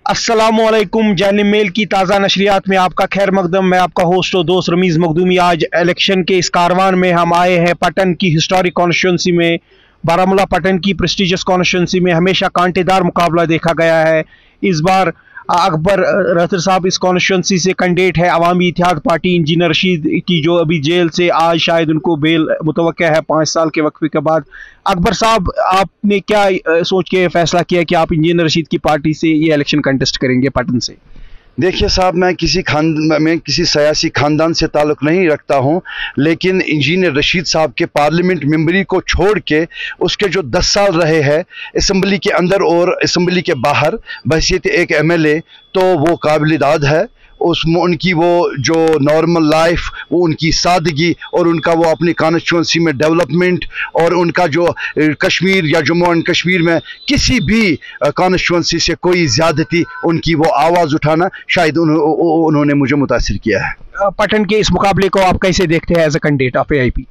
अस्सलामुअलैकुम। जालिम मेल की ताज़ा नशरियात में आपका खैर मकदम। मैं आपका होस्ट और दोस्त रमीज़ मखदूमी। आज इलेक्शन के इस कारवान में हम आए हैं पटन की हिस्टोरिक कॉन्स्टिट्यूंसी में। बारामूला पटन की प्रेस्टिजियस कॉन्स्टिट्यूंसी में हमेशा कांटेदार मुकाबला देखा गया है। इस बार अकबर रथर साहब इस कॉन्स्टिट्यूंसी से कैंडिडेट है। अवामी इत्तेहाद पार्टी इंजीनियर रशीद की जो अभी जेल से आज शायद उनको बेल मुतवक्का है 5 साल के वक्फे के बाद। अकबर साहब, आपने क्या सोच के फैसला किया कि आप इंजीनियर रशीद की पार्टी से ये इलेक्शन कंटेस्ट करेंगे पटन से? देखिए साहब, मैं किसी सियासी खानदान से ताल्लुक़ नहीं रखता हूं, लेकिन इंजीनियर रशीद साहब के पार्लियामेंट मेंबरी को छोड़ के उसके जो 10 साल रहे हैं असम्बली के अंदर और असम्बली के बाहर बहैसियत एक एमएलए, तो वो काबिल-ए-दाद है। उसमें उनकी वो जो नॉर्मल लाइफ, वो उनकी सादगी और उनका वो अपनी कॉन्स्टिट्यूंसी में डेवलपमेंट और उनका जो कश्मीर या जम्मू एंड कश्मीर में किसी भी कॉन्स्टिट्यूंसी से कोई ज़्यादती, उनकी वो आवाज़ उठाना शायद उन्होंने मुझे मुतासिर किया है। पटन के इस मुकाबले को आप कैसे देखते हैं as a candidate of AIP?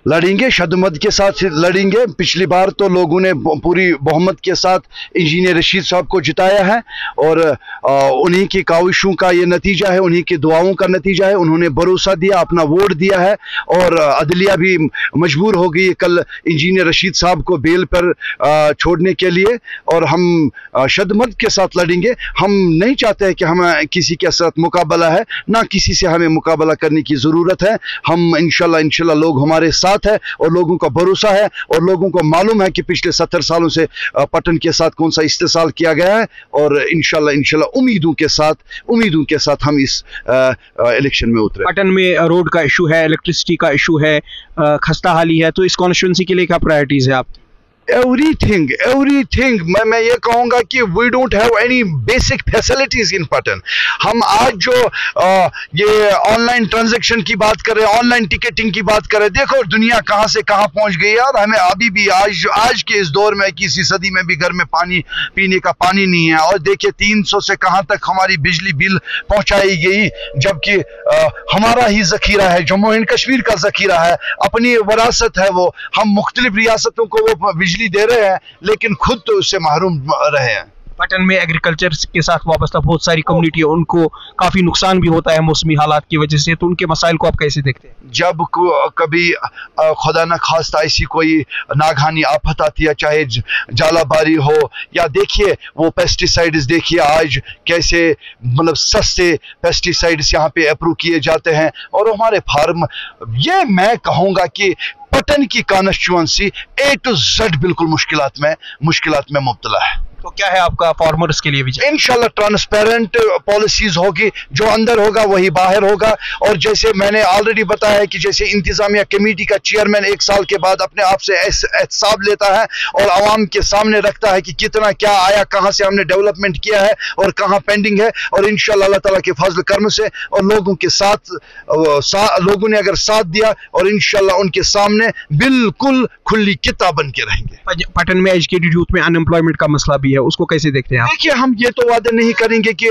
लड़ेंगे, शदमत के साथ लड़ेंगे। पिछली बार तो लोगों ने पूरी बहुमत के साथ इंजीनियर रशीद साहब को जिताया है और उन्हीं की काविशों का ये नतीजा है, उन्हीं की दुआओं का नतीजा है। उन्होंने भरोसा दिया, अपना वोट दिया है और अदलिया भी मजबूर हो गई कल इंजीनियर रशीद साहब को बेल पर छोड़ने के लिए। और हम शदमत के साथ लड़ेंगे। हम नहीं चाहते हैं कि हम किसी के साथ मुकाबला है, ना किसी से हमें मुकाबला करने की ज़रूरत है। हम इंशाल्लाह लोग हमारे साथ है और लोगों का भरोसा है और लोगों को मालूम है कि पिछले 70 सालों से पटन के साथ कौन सा इस्तेसाल किया गया है और इंशाल्लाह उम्मीदों के साथ हम इस इलेक्शन में उतरे। पटन में रोड का इशू है, इलेक्ट्रिसिटी का इशू है, खस्ता हाली है, तो इस कॉन्स्टिट्यूंसी के लिए क्या प्रायोरिटीज है आपकी? एवरीथिंग मैं ये कहूँगा कि we don't have any basic facilities in Patan. हम आज जो ये ऑनलाइन ट्रांजैक्शन की बात कर रहे हैं, ऑनलाइन टिकटिंग की बात कर रहे हैं, देखो दुनिया कहाँ से कहाँ पहुँच गई यार। हमें अभी भी आज के इस दौर में 21वीं सदी में भी घर में पानी पीने का पानी नहीं है। और देखिए 300 से कहाँ तक हमारी बिजली बिल पहुँचाई गई, जबकि हमारा ही ज़खीरा है, जम्मू एंड कश्मीर का ज़खीरा है, अपनी विरासत है वो। हम मुख्तलिफ रियासतों को वो बिजली दे रहे हैं लेकिन खुद तो उससे महरूम रहे हैं। पटन में एग्रीकल्चर के साथ वाबस्ता बहुत सारी कम्युनिटी है, उनको काफ़ी नुकसान भी होता है मौसमी हालात की वजह से, तो उनके मसाइल को आप कैसे देखते हैं? जब कभी खुदा न खास्ता ऐसी कोई नागहानी आफत आती है, चाहे जालाबारी हो या देखिए वो पेस्टिसाइड्स, देखिए आज कैसे मतलब सस्ते पेस्टिसाइड्स यहाँ पे अप्रूव किए जाते हैं और हमारे फार्म, ये मैं कहूँगा कि पटन की कॉन्स्टिट्यूंसी A to Z बिल्कुल मुश्किलात में मुब्तला है। तो क्या है आपका फार्मर्स के लिए विजन? इंशाल्लाह ट्रांसपेरेंट पॉलिसीज होगी, जो अंदर होगा वही बाहर होगा। और जैसे मैंने ऑलरेडी बताया है कि जैसे इंतजामिया कमेटी का चेयरमैन 1 साल के बाद अपने आप से एहसाब लेता है और आवाम के सामने रखता है कि कितना क्या आया, कहाँ से हमने डेवलपमेंट किया है और कहाँ पेंडिंग है। और इंशाल्लाह अल्लाह ताला के फजल कर्म से और लोगों के साथ लोगों ने अगर साथ दिया और इंशाल्लाह उनके सामने बिल्कुल खुली किताब बन के रहेंगे। पटन में एजुकेटेड यूथ में अनएम्प्लॉयमेंट का मसला भी है, उसको कैसे देखते हैं आप? देखिए हम ये तो वादे नहीं करेंगे कि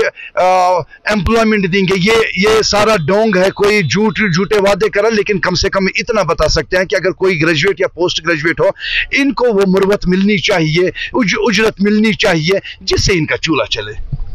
एम्प्लॉयमेंट देंगे, ये सारा डोंग है, कोई झूठे वादे करा। लेकिन कम से कम इतना बता सकते हैं कि अगर कोई ग्रेजुएट या पोस्ट ग्रेजुएट हो, इनको वो मुर्वत मिलनी चाहिए, उजरत मिलनी चाहिए, जिससे इनका चूल्हा चले।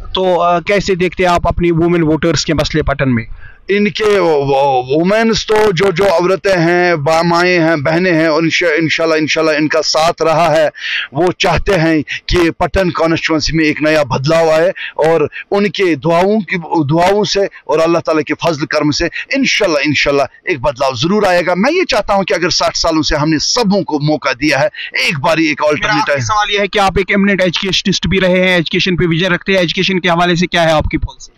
तो कैसे देखते हैं आप अपनी वुमेन वोटर्स के मसले पटन में? इनके वुमेन्स तो जो औरतें हैं, माएँ हैं, बहनें हैं, और इंशाल्लाह इनका साथ रहा है। वो चाहते हैं कि पटन कॉन्स्टिट्यूंसी में एक नया बदलाव आए और उनके दुआओं से और अल्लाह ताला के फजल कर्म से इंशाल्लाह एक बदलाव ज़रूर आएगा। मैं ये चाहता हूँ कि अगर 60 सालों से हमने सबों को मौका दिया है, एक बारी एक ऑल्टरनेटिव। सवाल ये है कि आप एक एमिनेंट एजुकेशनिस्ट भी रहे हैं, एजुकेशन पे विजन रखते हैं, एजुकेशन के हवाले से क्या है आपकी पॉलिसी?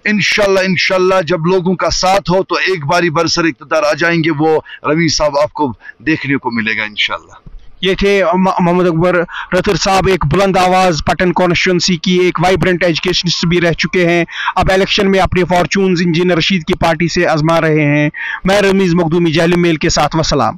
इंशाल्लाह जब लोगों का साथ हो तो एक बारी बरसर इक़्तिदार आ जाएंगे, वो रवी साहब आपको देखने को मिलेगा इंशाल्लाह। ये थे मोहम्मद अकबर रथर साहब, एक बुलंद आवाज़ पटन कॉन्स्टिट्यूंसी की, एक वाइब्रेंट एजुकेशनिस्ट भी रह चुके हैं। अब इलेक्शन में अपने फॉर्चून्स इंजीनियर रशीद की पार्टी से आजमा रहे हैं। मैं रमीज़ मखदूमी, जालिम मेल के साथ, वसलाम।